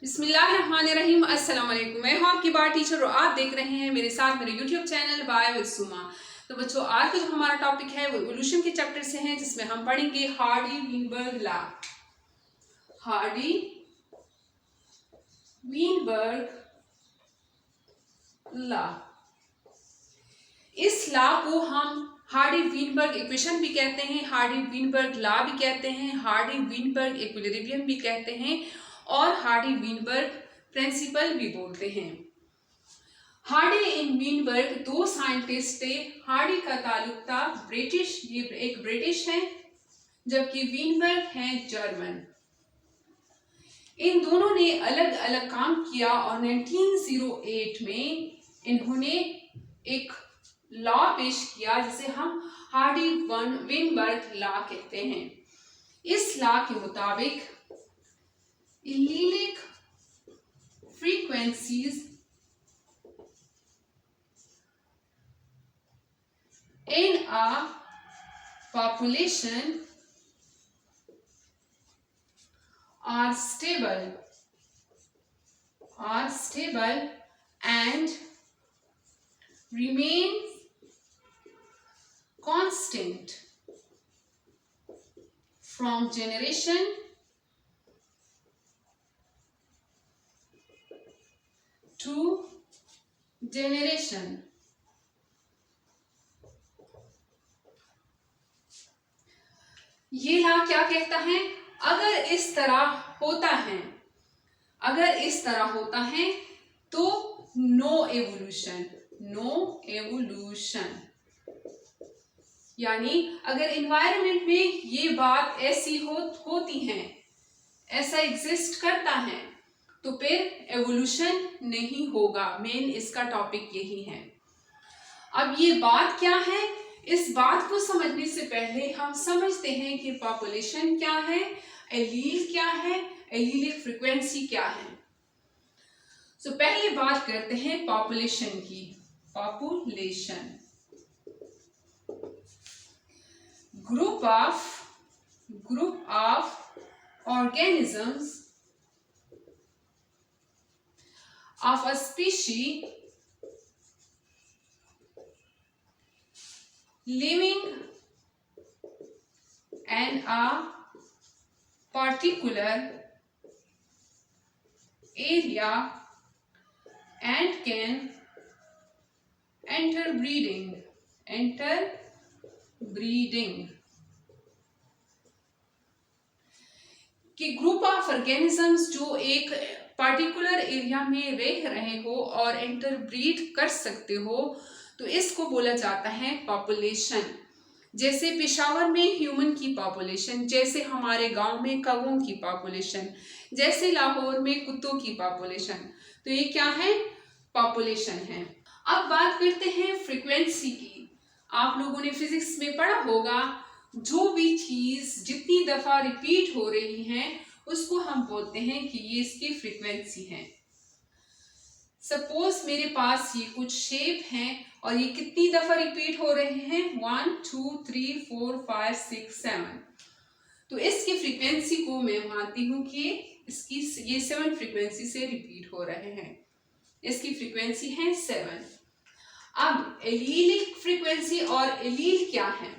बिस्मिल्लाहिर्रहमानिर्रहीम। अस्सलाम वालेकुम। मैं हूँ आपकी बार टीचर और आप देख रहे हैं मेरे साथ मेरे यूट्यूब चैनल बाय विद सुमा। तो बच्चों, आज का जो हमारा टॉपिक है वो इवोल्यूशन के चैप्टर से है, जिसमें हम पढ़ेंगे हार्डी-वीनबर्ग लॉ। हार्डी-वीनबर्ग लॉ, इस लॉ को हम हार्डी-वीनबर्ग इक्वेशन भी कहते हैं, हार्डी-वीनबर्ग लॉ भी कहते हैं, हार्डी-वीनबर्ग इक्विलिब्रियम भी कहते हैं और हार्डी-वीनबर्ग प्रिंसिपल भी बोलते हैं। हार्डी एंड वीनबर्ग दो साइंटिस्ट थे। हार्डी का ताल्लुक था ब्रिटिश, ये एक ब्रिटिश है, जबकि वीनबर्ग है जर्मन। इन दोनों ने अलग अलग काम किया और 1908 में इन्होंने एक लॉ पेश किया जिसे हम हार्डी-वीनबर्ग लॉ कहते हैं। इस लॉ के मुताबिक allelic frequencies in a population are stable and remain constant from generation to generation। ये लॉ क्या कहता है? अगर इस तरह होता है तो नो एवोल्यूशन, यानी अगर एनवायरनमेंट में ये बात ऐसी होती है, ऐसा एग्जिस्ट करता है, तो फिर एवोल्यूशन नहीं होगा। मेन इसका टॉपिक यही है। अब ये बात क्या है? इस बात को समझने से पहले हम समझते हैं कि पॉपुलेशन क्या है, एलील क्या है, एलीलिक फ्रीक्वेंसी क्या है। सो पहले बात करते हैं पॉपुलेशन की। Population group of organisms of a species living in a particular area and can enter breeding कि ग्रुप ऑफ ऑर्गेनिजम्स जो एक पार्टिकुलर एरिया में रह रहे हो और एंटर ब्रीड कर सकते हो, तो इसको बोला जाता है पॉपुलेशन। जैसे पेशावर में ह्यूमन की पॉपुलेशन, जैसे हमारे गांव में कौओं की पॉपुलेशन, जैसे लाहौर में कुत्तों की पॉपुलेशन, तो ये क्या है? पॉपुलेशन है। अब बात करते हैं फ्रीक्वेंसी की। आप लोगों ने फिजिक्स में पढ़ा होगा, जो भी चीज जितनी दफा रिपीट हो रही है उसको हम बोलते हैं कि ये इसकी फ्रीक्वेंसी है। सपोज मेरे पास ये कुछ शेप हैं और ये कितनी दफा रिपीट हो रहे हैं? 1 2 3 4 5 6 7। तो इसकी फ्रीक्वेंसी को मैं मानती हूं कि ये 7 फ्रीक्वेंसी से रिपीट हो रहे हैं। इसकी फ्रीक्वेंसी है 7। अब एलीलिक फ्रीक्वेंसी और एलील क्या है?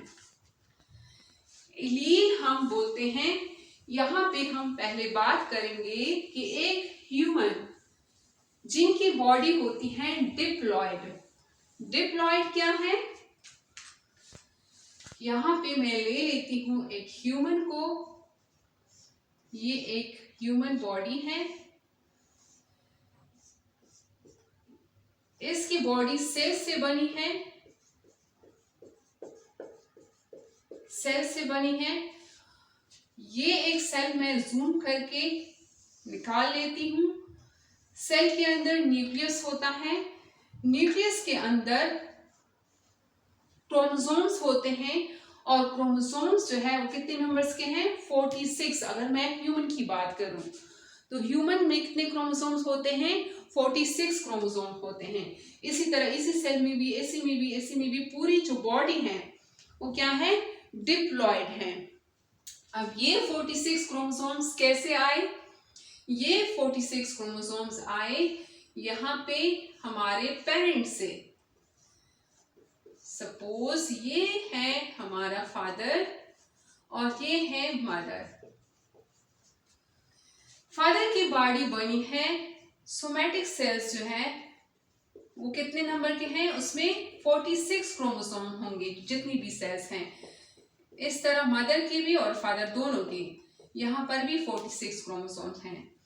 एलील हम बोलते हैं, यहाँ पे हम पहले बात करेंगे कि एक ह्यूमन जिनकी बॉडी होती है डिप्लॉयड क्या है? यहां पे मैं ले लेती हूं एक ह्यूमन को। ये एक ह्यूमन बॉडी है, इसकी बॉडी सेल से बनी है। ये एक सेल मैं जूम करके निकाल लेती हूं। सेल के अंदर न्यूक्लियस होता है, न्यूक्लियस के अंदर क्रोमोसोम्स होते हैं और क्रोमोसोम्स जो है वो कितने नंबर्स के हैं? 46। अगर मैं ह्यूमन की बात करूं तो ह्यूमन में कितने क्रोमोसोम्स होते हैं? 46 क्रोमोसोम्स होते हैं। इसी तरह इसी सेल में भी, ऐसी में भी पूरी जो बॉडी है वो क्या है? डिप्लॉयड है। अब ये 46 क्रोमोसोम्स कैसे आए? ये 46 क्रोमोसोम्स आए यहाँ पे हमारे पेरेंट से। सपोज ये है हमारा फादर और ये है मदर। फादर की बॉडी बनी है, सोमैटिक सेल्स जो है वो कितने नंबर के हैं, उसमें 46 क्रोमोसोम होंगे जितनी भी सेल्स हैं। इस तरह मदर की भी और फादर दोनों की यहाँ पर भी 46 क्रोमोसोम्स हैं।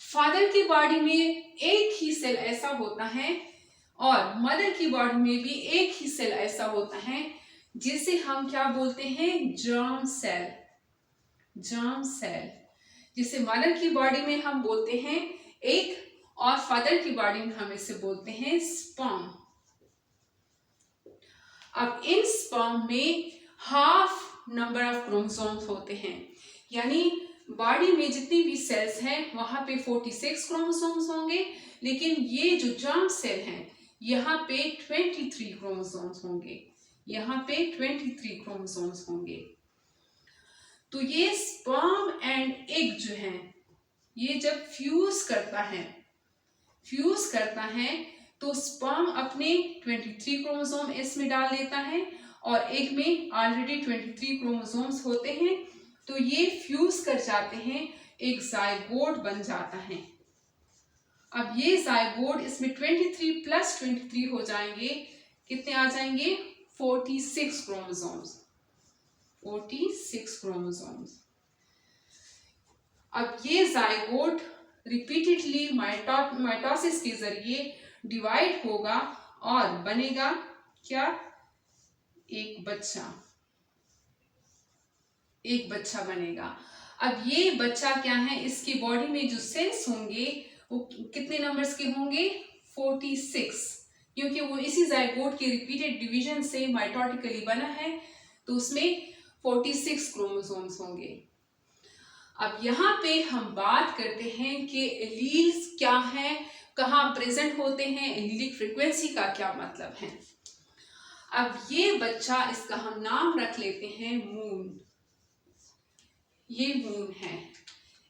फादर की बॉडी में एक ही सेल ऐसा होता है और मदर की बॉडी में भी एक ही सेल ऐसा होता है जिसे हम क्या बोलते हैं, जर्म सेल। जर्म सेल जिसे मदर की बॉडी में हम बोलते हैं एक और फादर की बॉडी में हम इसे बोलते हैं स्पर्म। अब इन स्पर्म में हाफ नंबर ऑफ क्रोमोसोम्स होते हैं, यानी बॉडी में जितनी भी सेल्स हैं वहां पे 46 क्रोमोसोम्स होंगे, लेकिन ये जो जर्म सेल हैं यहाँ पे 23 क्रोमोसोम्स होंगे। यहाँ पे 23 क्रोमोसोम्स होंगे। तो ये स्पर्म एंड एग जो है ये जब फ्यूज करता है तो स्पर्म अपने 23 क्रोमोसोम इसमें डाल देता है और एग में ऑलरेडी 23 क्रोमोसोम्स होते हैं, तो ये फ्यूज कर जाते हैं, एक जायगोट बन जाता है। अब ये जायगोट इसमें 23 प्लस 23 हो जाएंगे, कितने आ जाएंगे, 46 क्रोमोसोम्स। 46 क्रोमोसोम्स। अब ये जायगोट रिपीटेडली माइटोसिस के जरिए डिवाइड होगा और बनेगा क्या, एक बच्चा बनेगा। अब ये बच्चा क्या है, इसकी बॉडी में जो सेल्स होंगे वो कितने नंबर्स के होंगे, 46, क्योंकि वो इसी जायगोट के रिपीटेड डिवीजन से माइटोटिकली बना है, तो उसमें 46 क्रोमोसोम्स होंगे। अब यहाँ पे हम बात करते हैं कि एलील्स क्या हैं, कहाँ प्रेजेंट होते हैं, एलीलिक फ्रीक्वेंसी का क्या मतलब है। अब ये बच्चा, इसका हम नाम रख लेते हैं मून। ये मून है।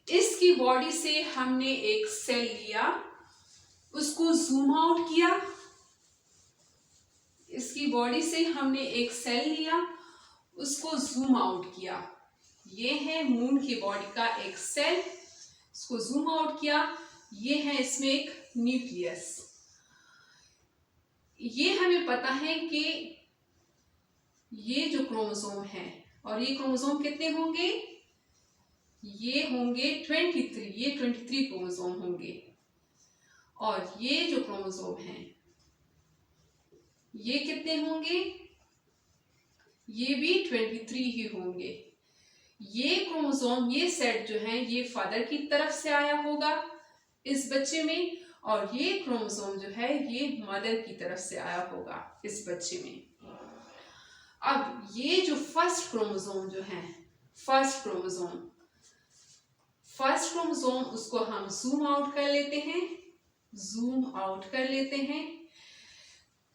इसकी बॉडी से हमने एक सेल लिया, उसको जूम आउट किया। इसकी बॉडी से हमने एक सेल लिया, उसको जूम आउट किया। ये है मून की बॉडी का एक सेल, इसको जूम आउट किया। ये है इसमें एक न्यूक्लियस। ये हमें पता है कि ये जो क्रोमोसोम है, और ये क्रोमोसोम कितने होंगे, ये होंगे 23, ये 23 क्रोमोसोम होंगे। और ये जो क्रोमोसोम है ये कितने होंगे, ये भी 23 ही होंगे। ये क्रोमोसोम, ये सेट जो है ये फादर की तरफ से आया होगा इस बच्चे में, और ये क्रोमोसोम जो है ये मदर की तरफ से आया होगा इस बच्चे में। अब ये जो फर्स्ट क्रोमोसोम जो है, फर्स्ट क्रोमोसोम उसको हम जूम आउट कर लेते हैं।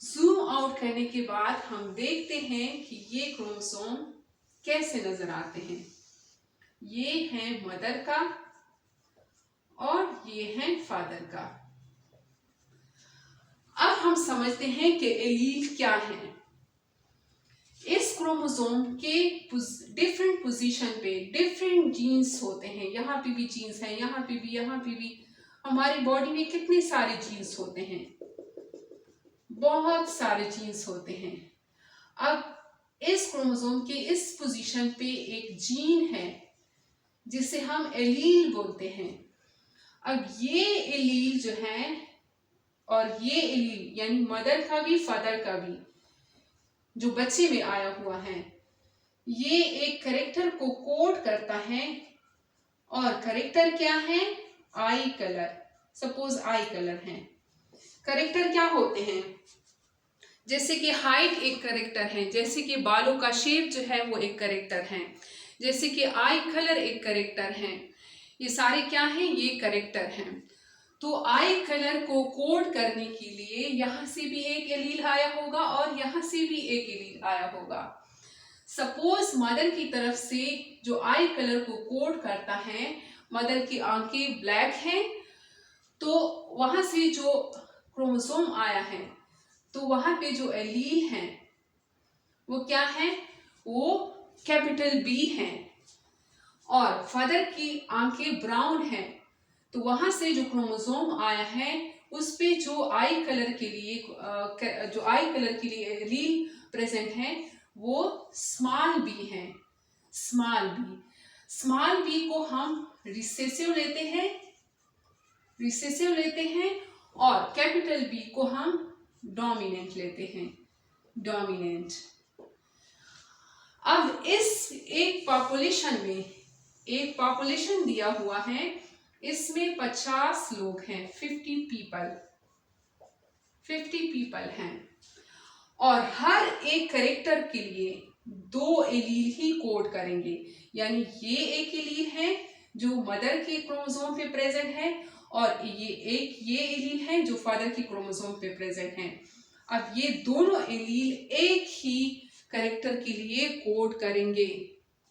जूम आउट करने के बाद हम देखते हैं कि ये क्रोमोसोम कैसे नजर आते हैं। ये है मदर का और ये है फादर का। अब हम समझते हैं कि एलील क्या है। इस क्रोमोसोम के डिफरेंट पोजीशन पे डिफरेंट जीन्स होते हैं। यहाँ पे भी जीन्स हैं, यहाँ पे भी। हमारी बॉडी में कितने सारे जीन्स होते हैं, बहुत सारे जीन्स होते हैं। अब इस क्रोमोसोम के इस पोजीशन पे एक जीन है जिसे हम एलील बोलते हैं। अब ये एलील जो है, और ये एलील यानी मदर का भी फादर का भी जो बच्चे में आया हुआ है, ये एक कैरेक्टर को कोड करता है। और कैरेक्टर क्या है, आई कलर। सपोज आई कलर है। कैरेक्टर क्या होते हैं, जैसे कि हाइट एक कैरेक्टर है, जैसे कि बालों का शेप जो है वो एक कैरेक्टर है, जैसे कि आई कलर एक कैरेक्टर है। ये सारे क्या हैं, ये कैरेक्टर हैं। तो आई कलर को कोड करने के लिए यहाँ से भी एक एलील आया होगा और यहाँ से भी एक एलील आया होगा। सपोज मदर की तरफ से जो आई कलर को कोड करता है मदर की आंखें ब्लैक हैं, तो वहां से जो क्रोमोसोम आया है तो वहां पे जो एलील है वो क्या है, वो कैपिटल बी है। और फादर की आंखें ब्राउन है तो वहां से जो क्रोमोसोम आया है उस पे जो आई कलर के लिए एलील प्रेजेंट है वो स्मॉल बी है। स्मॉल बी को हम रिसेसिव लेते हैं और कैपिटल बी को हम डोमिनेंट लेते हैं, डोमिनेंट। अब इस एक पॉपुलेशन दिया हुआ है, इसमें 50 लोग हैं, 50 पीपल हैं, और हर एक कैरेक्टर के लिए 2 एलील ही कोड करेंगे। यानी ये एक एलील है जो मदर के क्रोमोसोम पे प्रेजेंट है और ये एलील है जो फादर के क्रोमोसोम पे प्रेजेंट है। अब ये दोनों एलील एक ही कैरेक्टर के लिए कोड करेंगे,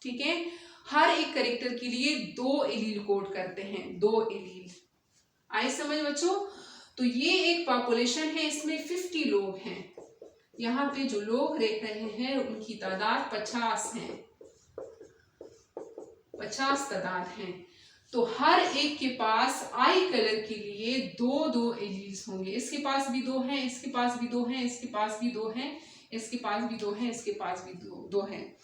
ठीक है। हर एक कैरेक्टर के लिए 2 एलील कोड करते हैं, 2 एलील। आई समझ बच्चों? तो ये एक पॉपुलेशन है, इसमें 50 लोग हैं। यहाँ पे जो लोग रह रहे हैं उनकी तादाद 50 है, 50 तादाद है। तो हर एक के पास आई कलर के लिए 2 एलील्स होंगे। इसके पास भी 2 हैं, इसके पास भी 2 हैं, इसके पास भी 2 हैं, इसके पास भी 2 हैं, इसके पास भी 2 हैं।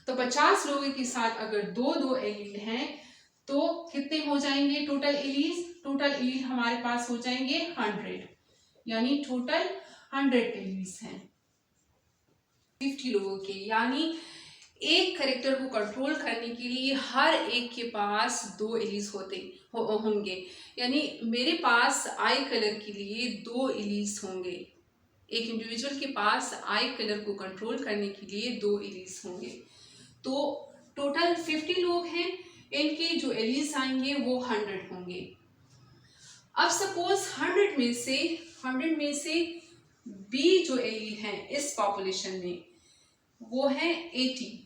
तो 50 लोगों के साथ अगर 2 एलील हैं तो कितने हो जाएंगे टोटल एलील्स? टोटल एलील हमारे पास हो जाएंगे 100, यानी टोटल 100 एलील्स हैं 50 लोगों के। यानी एक कैरेक्टर को कंट्रोल करने के लिए हर एक के पास 2 एलील्स होंगे। यानी मेरे पास आई कलर के लिए 2 एलील्स होंगे। एक इंडिविजुअल के पास आई कलर को कंट्रोल करने के लिए 2 एलील्स होंगे। तो टोटल 50 लोग हैं, इनके जो एलील्स आएंगे वो 100 होंगे। अब सपोज 100 में से बी जो एलील है इस पॉपुलेशन में वो है 80,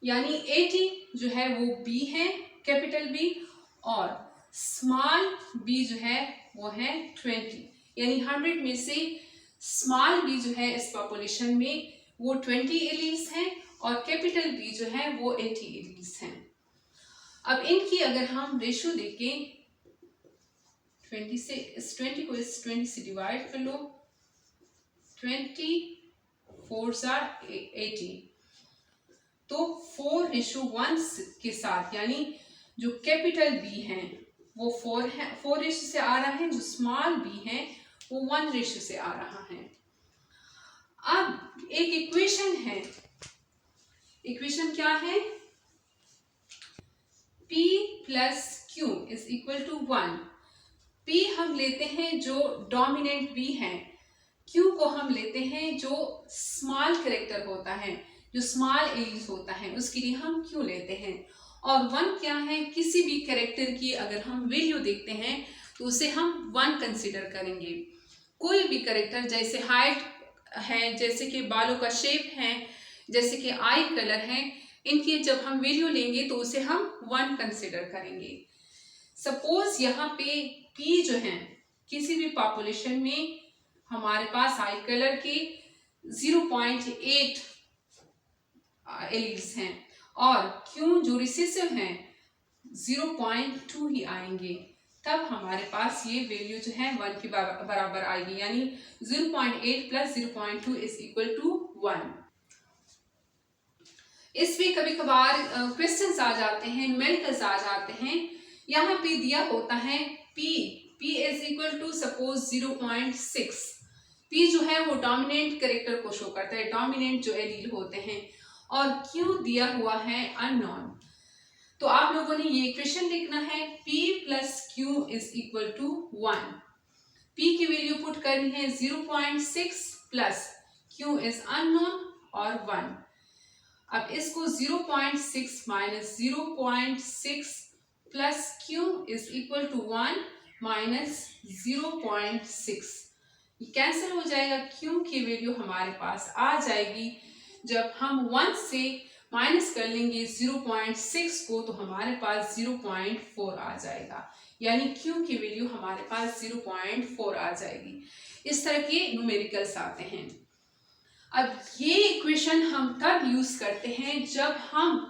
यानी 80 जो है वो बी है, कैपिटल बी, और स्मॉल बी जो है वो है 20। यानी 100 में से स्मॉल बी जो है इस पॉपुलेशन में वो 20 एलील्स हैं और कैपिटल बी जो है वो 80 एलील्स हैं। अब इनकी अगर हम रेशो देखें, 20 से इस 20 को इस 20 से डिवाइड कर लो, 20 4s are 80, तो 4:1 के साथ, यानी जो कैपिटल बी है वो 4 रेशो से आ रहा है, जो स्मॉल बी है वो 1 रेशो से आ रहा है। अब एक इक्वेशन है, इक्वेशन क्या है? P plus Q is equal to 1। P हम लेते हैं जो डोमिनेंट बी है, Q को हम लेते हैं जो स्मॉल कैरेक्टर होता है, जो स्मॉल एलील्स होता है, उसके लिए हम Q लेते हैं। और 1 क्या है? किसी भी कैरेक्टर की अगर हम वैल्यू देखते हैं तो उसे हम 1 कंसीडर करेंगे। कोई भी कैरेक्टर, जैसे हाइट है, जैसे कि बालों का शेप है, जैसे कि आई कलर है, इनकी जब हम वैल्यू लेंगे तो उसे हम 1 कंसीडर करेंगे। सपोज यहाँ पे P जो है, किसी भी पॉपुलेशन में हमारे पास आई कलर के 0.8 एलील्स हैं और Q जो रिसेसिव हैं 0.2 ही आएंगे, तब हमारे पास ये वैल्यू जो है 1 के बराबर आएगी। यानी 0.8 प्लस 0.2 इज इक्वल टू 1। इसमें कभी कभार क्वेश्चंस आ जाते हैं, न्यूमेरिकल्स आ जाते हैं। यहाँ पे दिया होता है P is equal to suppose 0.6। P जो है वो डोमिनेंट कैरेक्टर को शो करता है, डोमिनेंट जो एलील होते हैं, और Q दिया हुआ है अननोन। तो आप लोगों ने ये इक्वेशन लिखना है, P plus Q is equal to 1। P की वैल्यू पुट करनी है 0.6 प्लस Q इज अननोन और 1। अब इसको 0.6 minus 0.6 plus Q is equal to 1 minus 0.6, ये कैंसिल हो जाएगा। Q की वैल्यू हमारे पास आ जाएगी जब हम 1 से माइनस कर लेंगे 0.6 को तो हमारे पास 0.4 आ जाएगा, यानी Q की वैल्यू हमारे पास 0.4 आ जाएगी। इस तरह के न्यूमेरिकल्स आते हैं। अब ये इक्वेशन हम तब यूज करते हैं जब हम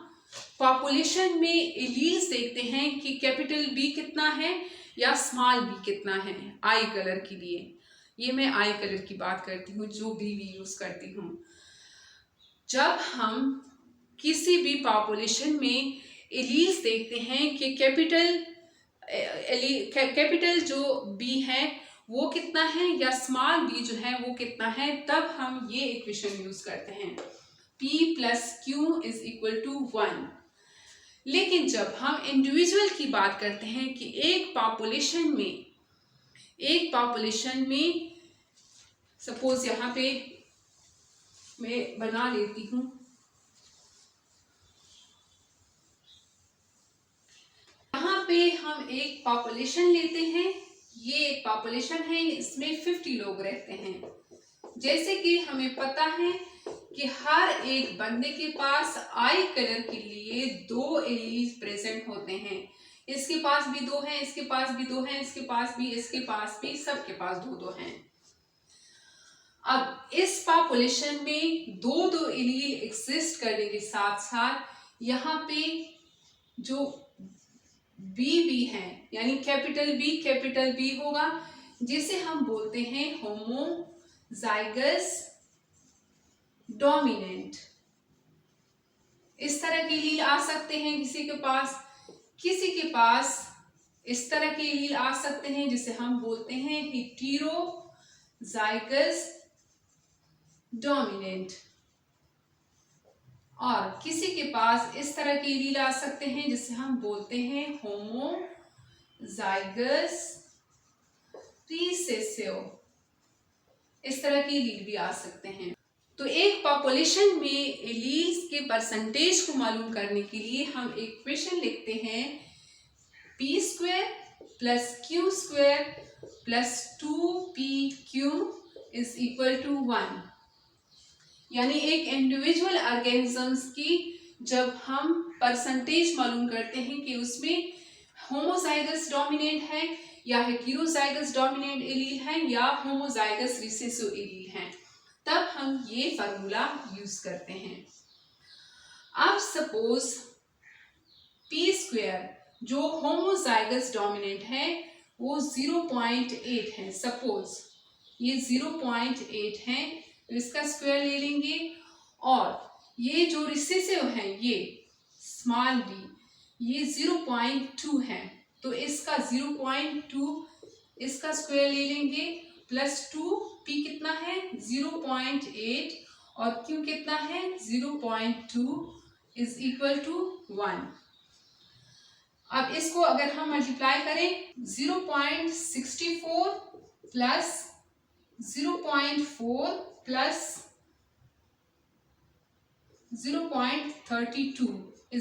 पॉपुलेशन में एलील्स देखते हैं कि कैपिटल बी कितना है या स्मॉल बी कितना है आई कलर के लिए। ये मैं आई कलर की बात करती हूँ, जो बी यूज करती हूँ। जब हम किसी भी पॉपुलेशन में एलील्स देखते हैं कि कैपिटल जो बी है वो कितना है या स्मॉल बी जो है वो कितना है, तब हम ये इक्वेशन यूज करते हैं P + Q = 1। लेकिन जब हम इंडिविजुअल की बात करते हैं कि एक पॉपुलेशन में सपोज यहाँ पे मैं बना लेती हूँ, यहाँ पे हम एक पॉपुलेशन लेते हैं। ये एक पॉपुलेशन है, इसमें 50 लोग रहते हैं। जैसे कि हमें पता है कि हर एक बंदे के पास आई कलर के लिए 2 एलील्स प्रेजेंट होते हैं। इसके पास भी 2 हैं, इसके पास भी 2 हैं, इसके पास भी, सबके पास 2-2 हैं। अब इस पॉपुलेशन में 2-2 एलील एग्जिस्ट करने के साथ साथ यहाँ पे जो बी है यानी कैपिटल बी होगा, जिसे हम बोलते हैं होमोजाइगस डोमिनेंट। इस तरह के एलील आ सकते हैं किसी के पास इस तरह के एलील आ सकते हैं जिसे हम बोलते हैं हेटेरोजाइगस डोमिनेंट, और किसी के पास इस तरह के एलील आ सकते हैं जिसे हम बोलते हैं होमोजाइगस रिसेसिव। इस तरह के एलील भी आ सकते हैं। तो एक पॉपुलेशन में एलील्स के परसेंटेज को मालूम करने के लिए हम एक इक्वेशन लिखते हैं P² + Q² + 2PQ = 1। यानी एक इंडिविजुअल ऑर्गेनिजम्स की जब हम परसेंटेज मालूम करते हैं कि उसमें होमोजाइगस डोमिनेंट है या हेटेरोजाइगस डोमिनेंट एलील है या होमोजाइगस रिसेसिव एलील है, तब हम ये फार्मूला यूज करते हैं। अब सपोज P² जो होमोजाइगस डोमिनेंट है वो 0.8 है। सपोज ये 0.8 है, तो इसका स्क्वायर ले लेंगे, और ये जो रिसेसिव है ये स्मॉल b ये 0.2 है, तो इसका 0.2 इसका स्क्वायर ले लेंगे +2। P कितना है 0.8 और Q कितना है 0.2 = 1। अब इसको अगर हम मल्टीप्लाई करें 0.64 + 0.4 + 0.32 =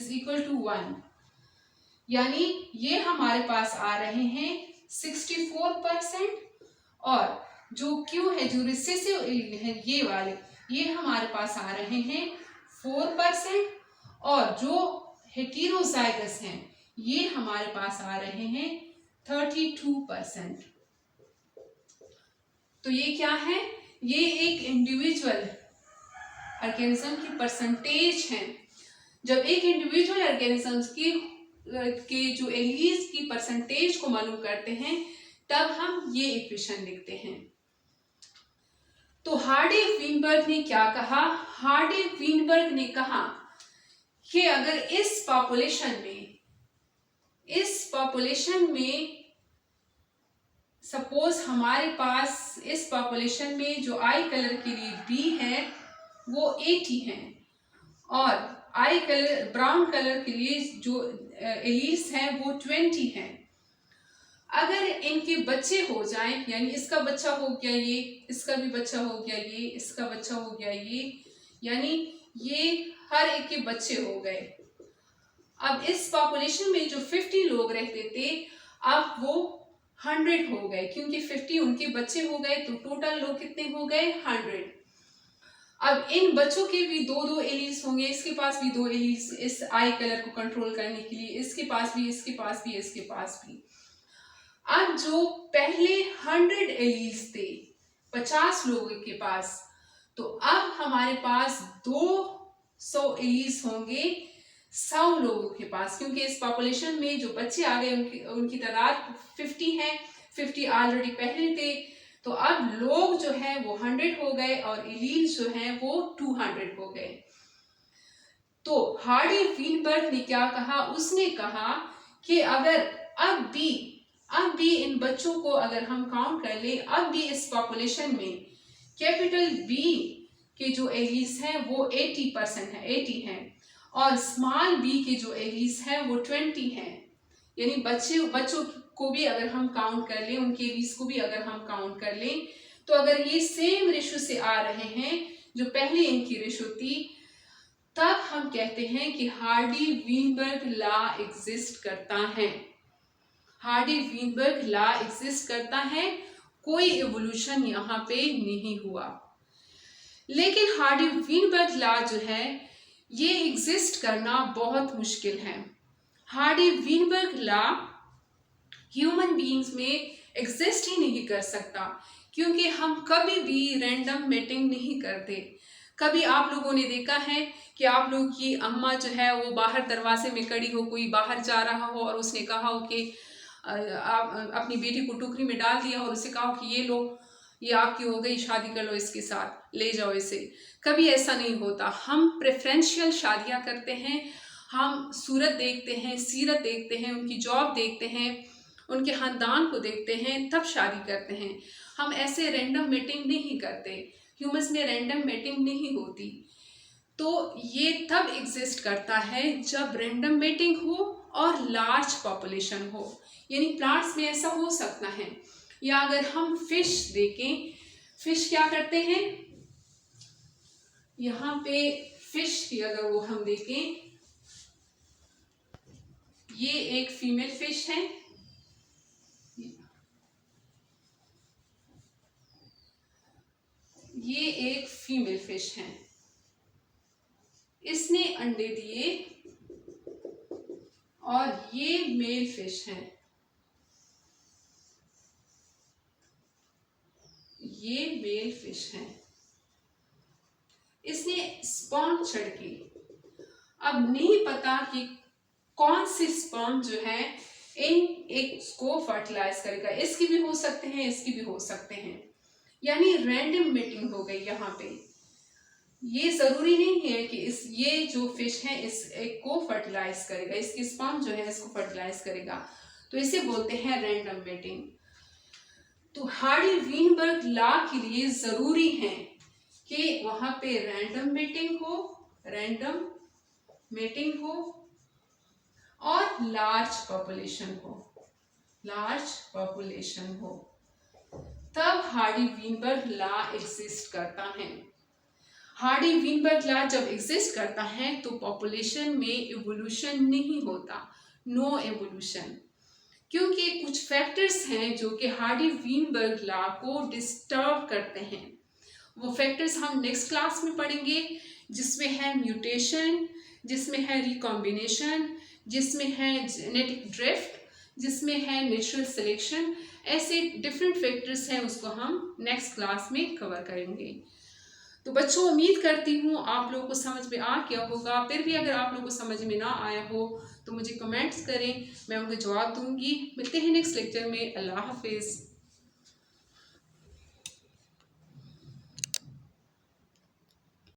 1, यानी ये हमारे पास आ रहे हैं 64%, और जो Q है जो रिसेसिव एलील है ये वाले, ये हमारे पास आ रहे हैं 4%, और जो हेटेरोजाइगस हैं ये हमारे पास आ रहे हैं 32%। तो ये क्या है, ये एक इंडिविजुअल ऑर्गेनिज्म की परसेंटेज है। जब एक इंडिविजुअल ऑर्गेनिज्म की जो एलील्स की परसेंटेज को मालूम करते हैं तब हम ये इक्वेशन लिखते हैं। तो हार्डी-वीनबर्ग ने क्या कहा, हार्डी-वीनबर्ग ने कहा कि अगर इस पॉपुलेशन में सपोज हमारे पास इस पॉपुलेशन में जो आई कलर के लिए बी है वो 80 है, और ब्राउन कलर के लिए जो एलील्स हैं वो 20 हैं। अगर इनके बच्चे हो जाएं, यानी इसका बच्चा हो गया ये, इसका भी बच्चा हो गया ये, इसका बच्चा हो गया ये, यानी ये हर एक के बच्चे हो गए। अब इस पॉपुलेशन में जो 50 लोग रहते थे अब वो 100 हो गए, क्योंकि 50 उनके बच्चे हो गए, तो टोटल लोग कितने हो गए 100। अब इन बच्चों के भी दो दो एलील्स होंगे, इसके पास भी दो एलील्स इस आई कलर को कंट्रोल करने के लिए, इसके पास भी, इसके पास भी, इसके पास भी। अब जो पहले 100 एलील्स थे 50 लोगों के पास, तो अब हमारे पास 200 एलील्स होंगे 100 लोगों के पास, क्योंकि इस पॉपुलेशन में जो बच्चे आ गए उनकी तादाद 50 है, 50 ऑलरेडी पहले थे, तो अब लोग जो है वो 100 हो गए और एलील्स जो है वो 200 हो गए। तो हार्डी वीनबर्ग ने क्या कहा, उसने कहा कि अगर अब भी इन बच्चों को अगर हम काउंट कर ले, अब भी इस पॉपुलेशन में कैपिटल बी के जो एलील्स हैं वो 80% है, 80 हैं, और स्मॉल बी के जो एलील्स हैं वो 20 हैं। यानी बच्चों को भी अगर हम काउंट कर लें, उनके एलील्स को भी अगर हम काउंट कर लें, तो अगर ये सेम रेशो से आ रहे हैं जो पहले इनकी रेशो थी, तब हम कहते हैं कि हार्डी वीनबर्ग लॉ एग्जिस्ट करता है। हार्डी वीनबर्ग लॉ एग्जिस्ट करता है, कोई एवोल्यूशन यहाँ पे नहीं हुआ। लेकिन हार्डी वीनबर्ग लॉ जो है ये एग्जिस्ट करना बहुत मुश्किल है। Hardy Weinberg law human beings में एग्जिस्ट ही नहीं कर सकता, क्योंकि हम कभी भी रैंडम मेटिंग नहीं करते। कभी आप लोगों ने देखा है कि आप लोगों की अम्मा जो है वो बाहर दरवाजे में खड़ी हो, कोई बाहर जा रहा हो और उसने कहा हो कि आप अपनी बेटी को टोकरी में डाल दिया और उसे कहा कि ये लो, ये आपकी हो गई, शादी कर लो इसके साथ, ले जाओ इसे। कभी ऐसा नहीं होता। हम प्रेफरेंशियल शादियां करते हैं, हम सूरत देखते हैं, सीरत देखते हैं, उनकी जॉब देखते हैं, उनके खानदान को देखते हैं, तब शादी करते हैं। हम ऐसे रैंडम मेटिंग नहीं करते। ह्यूमंस में रैंडम मेटिंग नहीं होती। तो ये तब एग्जिस्ट करता है जब रैंडम मेटिंग हो और लार्ज पॉपुलेशन हो। यानी प्लांट्स में ऐसा हो सकता है। या अगर हम फिश देखें, फिश क्या करते हैं, यहाँ पे फिश की अगर वो हम देखें, ये एक फीमेल फिश है, ये एक फीमेल फिश है, इसने अंडे दिए, और ये मेल फिश है, ये मेल फिश है, इसने स्पर्म छिड़की। अब नहीं पता कि कौन सी स्पर्म जो है इन एग्स को फर्टिलाइज करेगा। इसकी भी हो सकते हैं, इसकी भी हो सकते हैं। यानी रैंडम मेटिंग हो गई यहाँ पे। ये जरूरी नहीं है कि ये जो फिश है इस एग को फर्टिलाइज करेगा, इसकी स्पर्म जो है इसको फर्टिलाइज करेगा, तो इसे बोलते हैं रैंडम मेटिंग। तो हार्डी वीनबर्ग लॉ के लिए जरूरी है कि वहां पे रैंडम मेटिंग हो और लार्ज पॉपुलेशन हो, तब हार्डी वीनबर्ग लॉ एग्जिस्ट करता है। हार्डी वीनबर्ग लॉ जब एग्जिस्ट करता है तो पॉपुलेशन में इवोल्यूशन नहीं होता, नो एवोल्यूशन, क्योंकि कुछ फैक्टर्स हैं जो कि हार्डी वीनबर्ग लॉ को डिस्टर्ब करते हैं। वो फैक्टर्स हम नेक्स्ट क्लास में पढ़ेंगे, जिसमें है म्यूटेशन, जिसमें है रिकॉम्बिनेशन, जिसमें है जेनेटिक ड्रिफ्ट, जिसमें है नेचुरल सिलेक्शन। ऐसे डिफरेंट फैक्टर्स हैं, उसको हम नेक्स्ट क्लास में कवर करेंगे। तो बच्चों, उम्मीद करती हूँ आप लोगों को समझ में आ गया होगा। फिर भी अगर आप लोगों को समझ में ना आया हो तो मुझे कमेंट्स करें, मैं उनको जवाब दूंगी। मिलते हैं नेक्स्ट लेक्चर में। अल्लाह हाफिज़।